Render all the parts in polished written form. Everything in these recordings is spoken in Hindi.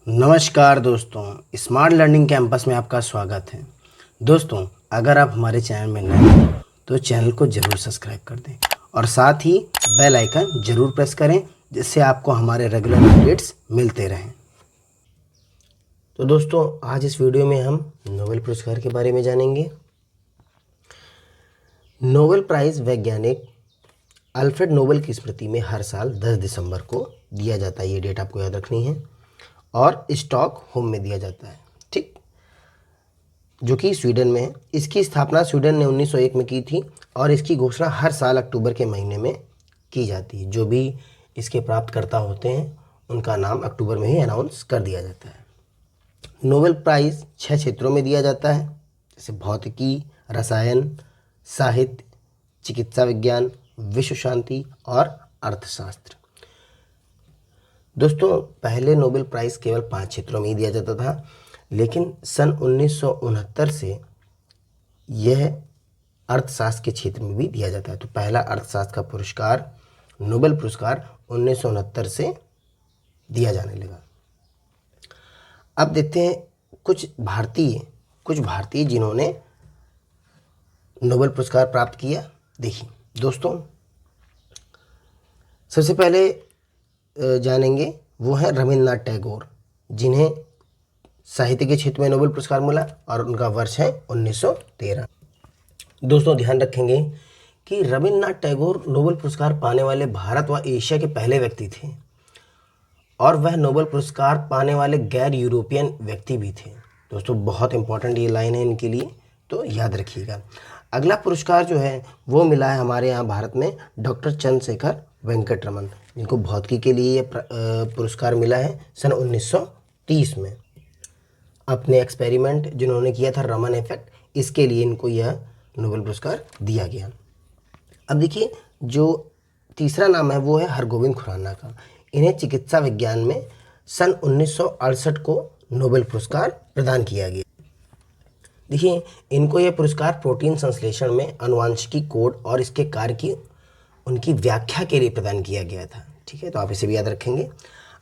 नमस्कार दोस्तों, स्मार्ट लर्निंग कैंपस में आपका स्वागत है। दोस्तों, अगर आप हमारे चैनल में नए हैं तो चैनल को ज़रूर सब्सक्राइब कर दें और साथ ही बेल आइकन ज़रूर प्रेस करें, जिससे आपको हमारे रेगुलर अपडेट्स मिलते रहें। तो दोस्तों, आज इस वीडियो में हम नोबेल पुरस्कार के बारे में जानेंगे। नोबेल प्राइज़ वैज्ञानिक अल्फ्रेड नोबेल की स्मृति में हर साल 10 दिसंबर को दिया जाता है। ये डेट आपको याद रखनी है। और स्टॉकहोम में दिया जाता है, ठीक, जो कि स्वीडन में है। इसकी स्थापना स्वीडन ने 1901 में की थी और इसकी घोषणा हर साल अक्टूबर के महीने में की जाती है। जो भी इसके प्राप्तकर्ता होते हैं उनका नाम अक्टूबर में ही अनाउंस कर दिया जाता है। नोबेल प्राइज़ 6 क्षेत्रों में दिया जाता है, जैसे भौतिकी, रसायन, साहित्य, चिकित्सा विज्ञान, विश्व शांति और अर्थशास्त्र। दोस्तों, पहले नोबेल प्राइज़ केवल 5 क्षेत्रों में ही दिया जाता था, लेकिन सन 1969 से यह अर्थशास्त्र के क्षेत्र में भी दिया जाता है। तो पहला अर्थशास्त्र का पुरस्कार, नोबेल पुरस्कार 1969 से दिया जाने लगा। अब देखते हैं कुछ भारतीय जिन्होंने नोबेल पुरस्कार प्राप्त किया। देखिए दोस्तों, सबसे पहले जानेंगे वो है रविन्द्रनाथ टैगोर, जिन्हें साहित्य के क्षेत्र में नोबेल पुरस्कार मिला और उनका वर्ष है 1913। दोस्तों, ध्यान रखेंगे कि रविन्द्रनाथ टैगोर नोबेल पुरस्कार पाने वाले भारत व एशिया के पहले व्यक्ति थे और वह नोबेल पुरस्कार पाने वाले गैर यूरोपियन व्यक्ति भी थे। दोस्तों, बहुत इंपॉर्टेंट ये लाइन है इनके लिए, तो याद रखिएगा। अगला पुरस्कार जो है वो मिला है हमारे यहाँ भारत में डॉक्टर चंद्रशेखर वेंकट रमन, जिनको भौतिकी के लिए ये पुरस्कार मिला है सन 1930 में। अपने एक्सपेरिमेंट जिन्होंने किया था रमन इफेक्ट, इसके लिए इनको यह नोबेल पुरस्कार दिया गया। अब देखिए, जो तीसरा नाम है वो है हरगोविंद खुराना का। इन्हें चिकित्सा विज्ञान में सन 1968 को नोबेल पुरस्कार प्रदान किया गया। देखिए, इनको यह पुरस्कार प्रोटीन संश्लेषण में आनुवांशिकी कोड और इसके कार्य की उनकी व्याख्या के लिए प्रदान किया गया था। ठीक है, तो आप इसे भी याद रखेंगे।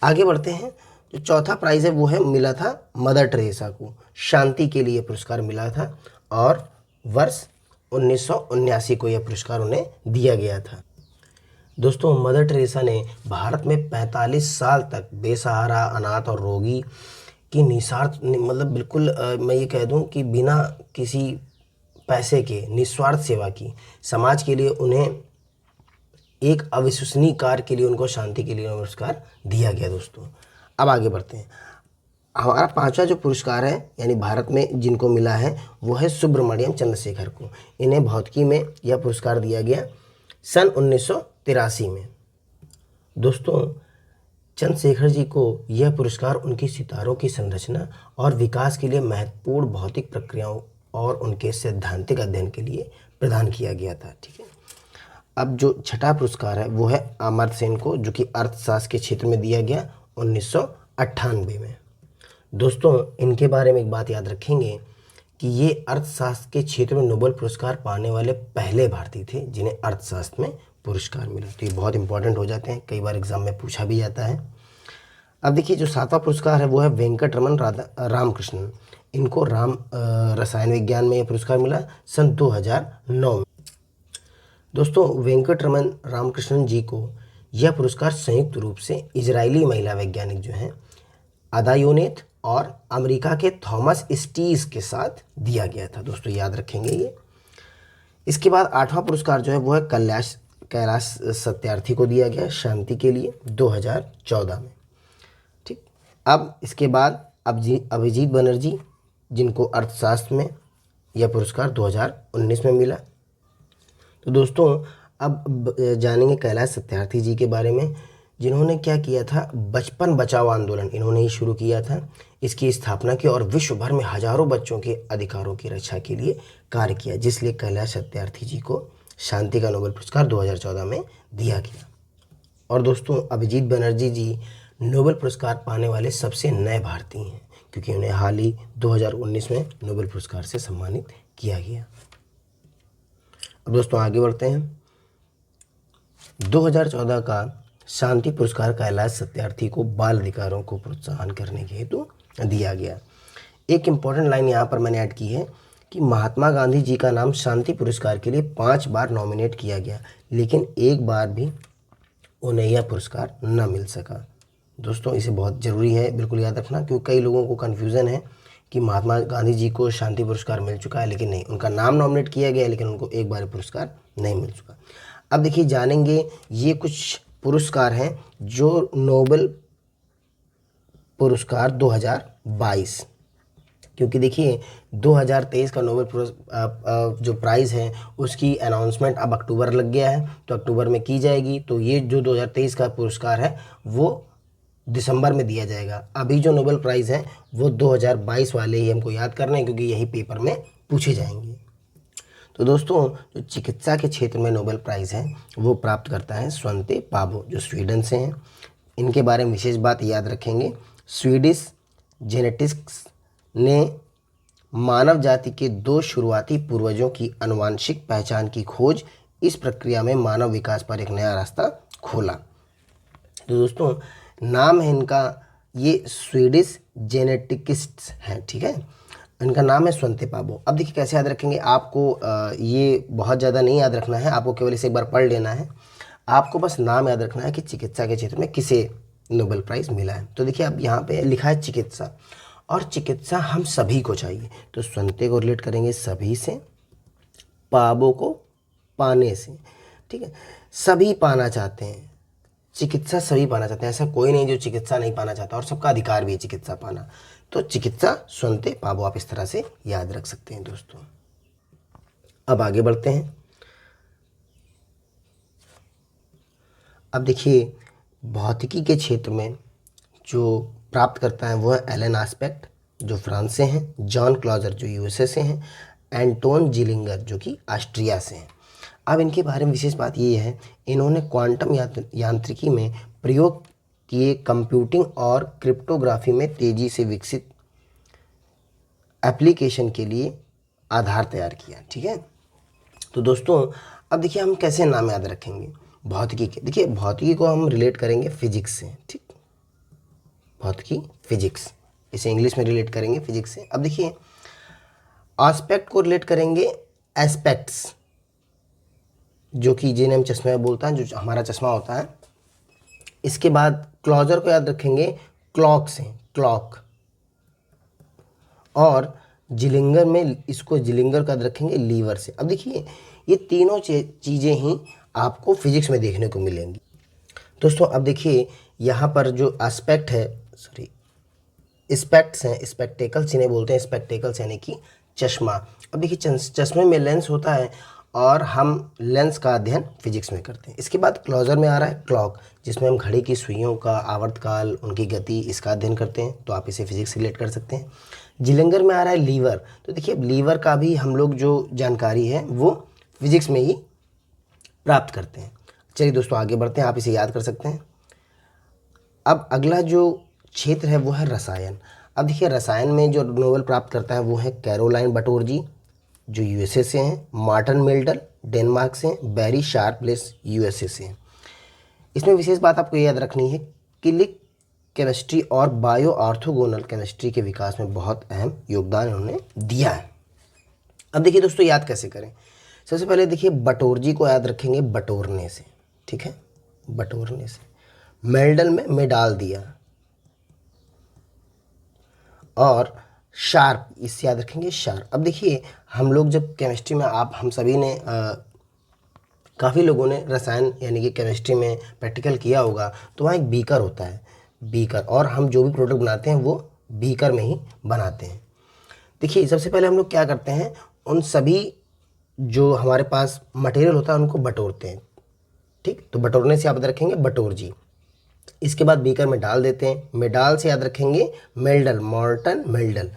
आगे बढ़ते हैं। जो चौथा प्राइज़ है वो है मिला था मदर टेरेसा को, शांति के लिए पुरस्कार मिला था और वर्ष 1979 को यह पुरस्कार उन्हें दिया गया था। दोस्तों, मदर टेरेसा ने भारत में 45 साल तक बेसहारा, अनाथ और रोगी की निस्वार्थ, मतलब बिल्कुल मैं ये कह दूं कि बिना किसी पैसे के निस्वार्थ सेवा की। समाज के लिए उन्हें एक अविश्वसनीय कार्य के लिए उनको शांति के लिए पुरस्कार दिया गया। दोस्तों, अब आगे बढ़ते हैं। हमारा पांचवा जो पुरस्कार है यानी भारत में जिनको मिला है वो है सुब्रमण्यम चंद्रशेखर को। इन्हें भौतिकी में यह पुरस्कार दिया गया सन 1983 में। दोस्तों, चंद्रशेखर जी को यह पुरस्कार उनकी सितारों की संरचना और विकास के लिए महत्वपूर्ण भौतिक प्रक्रियाओं और उनके सैद्धांतिक अध्ययन के लिए प्रदान किया गया था। ठीक है, अब जो छठा पुरस्कार है वो है अमर्त्य सेन को, जो कि अर्थशास्त्र के क्षेत्र में दिया गया 1998 में। दोस्तों, इनके बारे में एक बात याद रखेंगे कि ये अर्थशास्त्र के क्षेत्र में नोबेल पुरस्कार पाने वाले पहले भारतीय थे जिन्हें अर्थशास्त्र में पुरस्कार मिला। तो ये बहुत इंपॉर्टेंट हो जाते हैं, कई बार एग्जाम में पूछा भी जाता है। अब देखिए, जो सातवां पुरस्कार है वो है वेंकट रमन रामकृष्णन। इनको रसायन विज्ञान में यह पुरस्कार मिला सन 2009 में। दोस्तों, वेंकट रमन रामकृष्णन जी को यह पुरस्कार संयुक्त रूप से इजरायली महिला वैज्ञानिक जो हैं अदा योनेथ और अमेरिका के थॉमस स्टीज के साथ दिया गया था। दोस्तों, याद रखेंगे ये। इसके बाद आठवां पुरस्कार जो है वो है कैलाश सत्यार्थी को दिया गया शांति के लिए 2014 में। ठीक, अब इसके बाद अभिजीत बनर्जी, जिनको अर्थशास्त्र में यह पुरस्कार 2019 में मिला। तो दोस्तों, अब जानेंगे कैलाश सत्यार्थी जी के बारे में, जिन्होंने क्या किया था, बचपन बचाओ आंदोलन इन्होंने ही शुरू किया था। इसकी स्थापना की और विश्व भर में हजारों बच्चों के अधिकारों की रक्षा के लिए कार्य किया, जिसलिए कैलाश सत्यार्थी जी को शांति का नोबेल पुरस्कार 2014 में दिया गया। और दोस्तों, अभिजीत बनर्जी जी नोबेल पुरस्कार पाने वाले सबसे नए भारतीय हैं, क्योंकि उन्हें हाल ही 2019 में नोबेल पुरस्कार से सम्मानित किया गया। अब दोस्तों, आगे बढ़ते हैं। 2014 का शांति पुरस्कार का ऐलान सत्यार्थी को बाल अधिकारों को प्रोत्साहन करने के हेतु दिया गया। एक इम्पॉर्टेंट लाइन यहाँ पर मैंने ऐड की है कि महात्मा गांधी जी का नाम शांति पुरस्कार के लिए 5 बार नॉमिनेट किया गया, लेकिन एक बार भी उन्हें यह पुरस्कार न मिल सका। दोस्तों इसे बहुत ज़रूरी है बिल्कुल याद रखना, क्योंकि कई लोगों को कन्फ्यूज़न है कि महात्मा गांधी जी को शांति पुरस्कार मिल चुका है, लेकिन नहीं, उनका नाम नॉमिनेट किया गया लेकिन उनको एक बार पुरस्कार नहीं मिल चुका। अब देखिए जानेंगे ये कुछ पुरस्कार हैं जो नोबेल पुरस्कार 2022, क्योंकि देखिए 2023 का नोबेल जो प्राइज़ है उसकी अनाउंसमेंट अब अक्टूबर लग गया है, तो अक्टूबर में की जाएगी। तो ये जो 2023 का पुरस्कार है वो दिसंबर में दिया जाएगा। अभी जो नोबेल प्राइज़ है वो 2022 वाले ही हमको याद करने हैं, क्योंकि यही पेपर में पूछे जाएंगे। तो दोस्तों जो चिकित्सा के क्षेत्र में नोबेल प्राइज़ है वो प्राप्त करता है स्वंते पाबो, जो स्वीडन से हैं। इनके बारे में विशेष बात याद रखेंगे, स्वीडिश जेनेटिक्स ने मानव जाति के 2 शुरुआती पूर्वजों की आनुवंशिक पहचान की खोज, इस प्रक्रिया में मानव विकास पर एक नया रास्ता खोला। तो दोस्तों नाम है इनका, ये स्वीडिश जेनेटिकिस्ट्स हैं, ठीक है। इनका नाम है स्वंते पाबो। अब देखिए कैसे याद रखेंगे, आपको ये बहुत ज़्यादा नहीं याद रखना है, आपको केवल इसे एक बार पढ़ लेना है। आपको बस नाम याद रखना है कि चिकित्सा के क्षेत्र में किसे नोबेल प्राइज़ मिला है। तो देखिए अब यहाँ पे लिखा है चिकित्सा, और चिकित्सा हम सभी को चाहिए, तो स्वंते को रिलेट करेंगे सभी से, पाबो को पाने से, ठीक है। सभी पाना चाहते हैं, चिकित्सा सभी पाना चाहते हैं, ऐसा कोई नहीं जो चिकित्सा नहीं पाना चाहता, और सबका अधिकार भी है चिकित्सा पाना। तो चिकित्सा स्वंते पाबो आप इस तरह से याद रख सकते हैं दोस्तों। अब आगे बढ़ते हैं। अब देखिए भौतिकी के क्षेत्र में जो प्राप्त करता है वो है एलन आस्पेक्ट जो फ्रांस से हैं, जॉन क्लॉजर जो यूएसए से हैं, एंटोन जिलिंगर जो कि ऑस्ट्रिया से हैं। अब इनके बारे में विशेष बात ये है, इन्होंने क्वांटम यांत्रिकी में प्रयोग किए कंप्यूटिंग और क्रिप्टोग्राफी में तेज़ी से विकसित एप्लीकेशन के लिए आधार तैयार किया, ठीक है। तो दोस्तों अब देखिए हम कैसे नाम याद रखेंगे भौतिकी के। देखिए भौतिकी को हम रिलेट करेंगे फिजिक्स से, ठीक, भौतिकी फिजिक्स, इसे इंग्लिश में रिलेट करेंगे फिजिक्स से। अब देखिए एस्पेक्ट को रिलेट करेंगे एस्पेक्ट्स, जो कि जिन्हें हम चश्मे में बोलता है, जो हमारा चश्मा होता है। इसके बाद क्लॉजर को याद रखेंगे क्लॉक से, क्लॉक, और जिलिंगर में इसको जिलिंगर का याद रखेंगे लीवर से। अब देखिए ये तीनों चीज़ें ही आपको फिजिक्स में देखने को मिलेंगी दोस्तों। अब देखिए यहाँ पर जो एस्पेक्ट है, सॉरी स्पेक्ट्स हैं, स्पेक्टेकल्स जिन्हें बोलते हैं, स्पेक्टेकल्स यानी कि चश्मा। अब देखिए चश्मे में लेंस होता है और हम लेंस का अध्ययन फिजिक्स में करते हैं। इसके बाद क्लॉजर में आ रहा है क्लॉक, जिसमें हम घड़ी की सुइयों का आवर्तकाल, उनकी गति, इसका अध्ययन करते हैं, तो आप इसे फिजिक्स से रिलेट कर सकते हैं। जिलेंगर में आ रहा है लीवर, तो देखिए लीवर का भी हम लोग जो जानकारी है वो फिजिक्स में ही प्राप्त करते हैं। चलिए दोस्तों आगे बढ़ते हैं, आप इसे याद कर सकते हैं। अब अगला जो क्षेत्र है वो है रसायन। अब देखिए रसायन में जो नोबेल प्राप्त करता है वो है कैरोलाइन बटोरजी जो यूएसए से हैं, मार्टिन मेल्डल डेनमार्क से, बैरी शार्पलेस यूएसए से। इसमें विशेष बात आपको याद रखनी है, क्लिनिक केमिस्ट्री और बायो ऑर्थोगोनल केमिस्ट्री के विकास में बहुत अहम योगदान उन्होंने दिया है। अब देखिए दोस्तों याद कैसे करें। सबसे पहले देखिए बटोरजी को याद रखेंगे बटोरने से, ठीक है, बटोरने से। मेल्डल में मेडाल दिया, और शार्प इससे याद रखेंगे शार्प। अब देखिए हम लोग जब केमिस्ट्री में हम सभी ने काफ़ी लोगों ने रसायन यानी कि केमिस्ट्री में प्रैक्टिकल किया होगा, तो वहाँ एक बीकर होता है, बीकर, और हम जो भी प्रोडक्ट बनाते हैं वो बीकर में ही बनाते हैं। देखिए सबसे पहले हम लोग क्या करते हैं, उन सभी जो हमारे पास मटेरियल होता है उनको बटोरते हैं, ठीक, तो बटोरने से याद रखेंगे बटोरजी। इसके बाद बीकर में डाल देते हैं, मेडाल से याद रखेंगे मेल्डल, मार्टिन मेल्डल।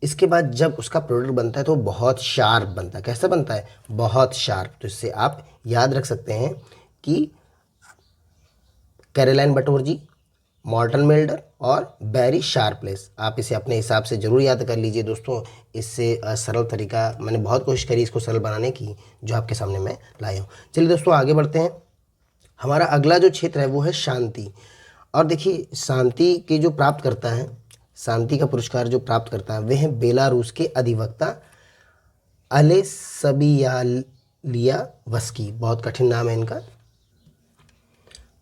इसके बाद जब उसका प्रोडक्ट बनता है तो बहुत शार्प बनता है। कैसा बनता है, बहुत शार्प। तो इससे आप याद रख सकते हैं कि कैरोलाइन बटोरजी, मार्टिन मेल्डल और बैरी शार्पलेस। आप इसे अपने हिसाब से ज़रूर याद कर लीजिए दोस्तों। इससे सरल तरीका, मैंने बहुत कोशिश करी इसको सरल बनाने की, जो आपके सामने मैं लाया हूँ। चलिए दोस्तों आगे बढ़ते हैं। हमारा अगला जो क्षेत्र है वो है शांति। और देखिए शांति के जो प्राप्त करता है, शांति का पुरस्कार जो प्राप्त करता है वे हैं बेलारूस के अधिवक्ता अलेक्सियालियावस्की। बहुत कठिन नाम है इनका,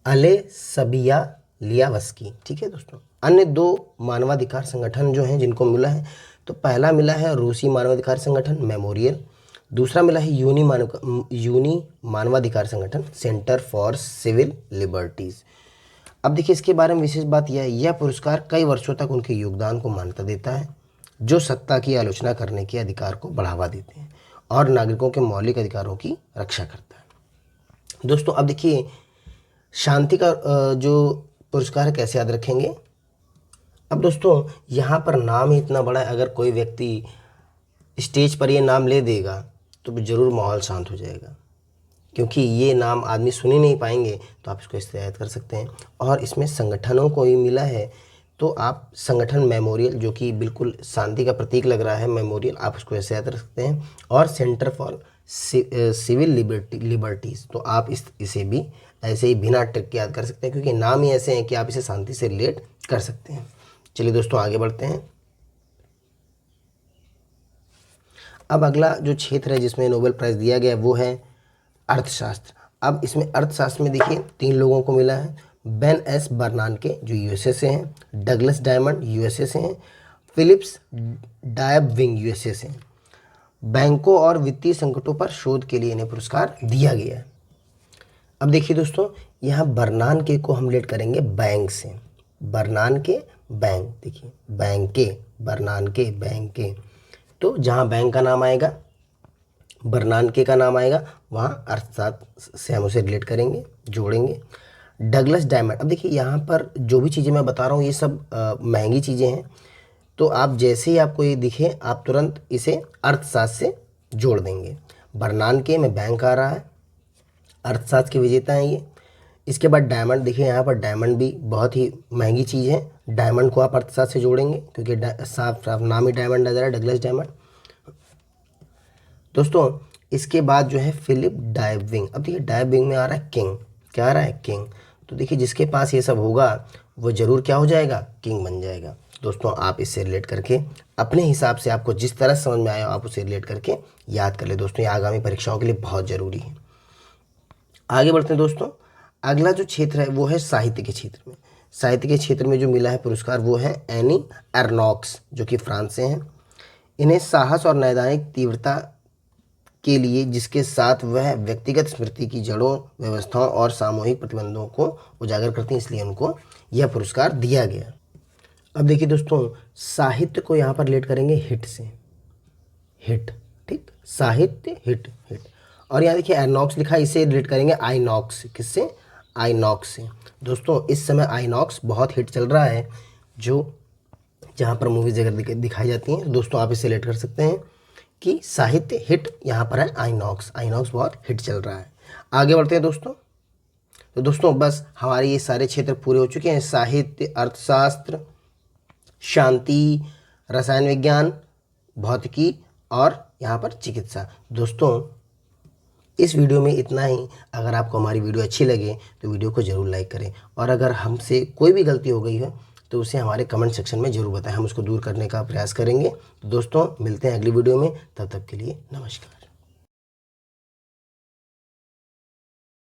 अलेक्सियालियावस्की। ठीक है दोस्तों। अन्य 2 मानवाधिकार संगठन जो हैं जिनको मिला है, तो पहला मिला है रूसी मानवाधिकार संगठन मेमोरियल, दूसरा मिला है यूनी मानवाधिकार संगठन सेंटर फॉर सिविल लिबर्टीज़। अब देखिए इसके बारे में विशेष बात यह है, यह पुरस्कार कई वर्षों तक उनके योगदान को मान्यता देता है जो सत्ता की आलोचना करने के अधिकार को बढ़ावा देते हैं और नागरिकों के मौलिक अधिकारों की रक्षा करता है। दोस्तों अब देखिए शांति का जो पुरस्कार है कैसे याद रखेंगे। अब दोस्तों यहाँ पर नाम ही इतना बड़ा है, अगर कोई व्यक्ति स्टेज पर ये नाम ले देगा तो ज़रूर माहौल शांत हो जाएगा, क्योंकि ये नाम आदमी सुन ही नहीं पाएंगे। तो आप इसको इस तरह याद कर सकते हैं। और इसमें संगठनों को भी मिला है, तो आप संगठन मेमोरियल जो कि बिल्कुल शांति का प्रतीक लग रहा है, मेमोरियल, आप उसको ऐसे याद रख सकते हैं। और सेंटर फॉर सिविल लिबर्टीज़, तो आप इसे भी ऐसे ही बिना ट्रिक के याद कर सकते हैं, क्योंकि नाम ही ऐसे हैं कि आप इसे शांति से रिलेट कर सकते हैं। चलिए दोस्तों आगे बढ़ते हैं। अब अगला जो क्षेत्र है जिसमें नोबेल प्राइज़ दिया गया वो है अर्थशास्त्र। अब इसमें अर्थशास्त्र में देखिए 3 लोगों को मिला है, बेन एस बर्नानके जो यूएसए से हैं, डगलस डायमंड यूएसए से हैं, फिलिप्स डायबविंग यूएसए से हैं। बैंकों और वित्तीय संकटों पर शोध के लिए इन्हें पुरस्कार दिया गया है। अब देखिए दोस्तों यहाँ बर्नानके को हम रिलेट करेंगे बैंक से, बर्नानके बैंक, देखिए बैंके, बर्नानके बैंके, तो जहाँ बैंक का नाम आएगा, बर्नानके का नाम आएगा, वहाँ अर्थशास्त्र से हम उसे रिलेट करेंगे, जोड़ेंगे। डगलस डायमंड, अब देखिए यहाँ पर जो भी चीज़ें मैं बता रहा हूँ ये सब महंगी चीज़ें हैं, तो आप जैसे ही आपको ये दिखे आप तुरंत इसे अर्थशास्त्र से जोड़ देंगे। बर्नानके में बैंक आ रहा है, अर्थशास्त्र के विजेता हैं ये। इसके बाद डायमंड, देखिए यहाँ पर डायमंड भी बहुत ही महंगी चीज़ है, डायमंड को आप अर्थशास्त्र से जोड़ेंगे क्योंकि साफ साफ नाम ही डायमंड नजर है, डगलस डायमंड। दोस्तों इसके बाद जो है फिलिप डायबविंग। अब देखिए डायबविंग में आ रहा है किंग, क्या आ रहा है, किंग। तो देखिए जिसके पास ये सब होगा वो ज़रूर क्या हो जाएगा, किंग बन जाएगा। दोस्तों आप इससे रिलेट करके अपने हिसाब से आपको जिस तरह समझ में आया आप उसे रिलेट करके याद कर ले। दोस्तों ये आगामी परीक्षाओं के लिए बहुत ज़रूरी है। आगे बढ़ते हैं दोस्तों। अगला जो क्षेत्र है वो है साहित्य के क्षेत्र में। साहित्य के क्षेत्र में जो मिला है पुरस्कार वो है एनी एर्नॉक्स जो कि फ्रांस से हैं। इन्हें साहस और नैदानिक तीव्रता के लिए जिसके साथ वह व्यक्तिगत स्मृति की जड़ों, व्यवस्थाओं और सामूहिक प्रतिबंधों को उजागर करती हैं, इसलिए उनको यह पुरस्कार दिया गया। अब देखिए दोस्तों साहित्य को यहाँ पर रिलेट करेंगे हिट से, हिट, ठीक, साहित्य हिट, हिट। और यहाँ देखिए एर्नॉक्स लिखा है, इसे रिलेट करेंगे आइनॉक्स, किससे, आइनॉक्स से। दोस्तों इस समय आइनॉक्स बहुत हिट चल रहा है, जो जहाँ पर मूवीज़ अगर दिखाई जाती हैं। दोस्तों आप इसे रिलेट कर सकते हैं कि साहित्य हिट यहाँ पर है आइनॉक्स, आइनॉक्स बहुत हिट चल रहा है। आगे बढ़ते हैं दोस्तों। तो दोस्तों बस हमारे ये सारे क्षेत्र पूरे हो चुके हैं, साहित्य, अर्थशास्त्र, शांति, रसायन विज्ञान, भौतिकी और यहाँ पर चिकित्सा। दोस्तों इस वीडियो में इतना ही। अगर आपको हमारी वीडियो अच्छी लगे तो वीडियो को ज़रूर लाइक करें, और अगर हमसे कोई भी गलती हो गई है तो उसे हमारे कमेंट सेक्शन में ज़रूर बताएं, हम उसको दूर करने का प्रयास करेंगे। तो दोस्तों मिलते हैं अगली वीडियो में, तब तक के लिए नमस्कार।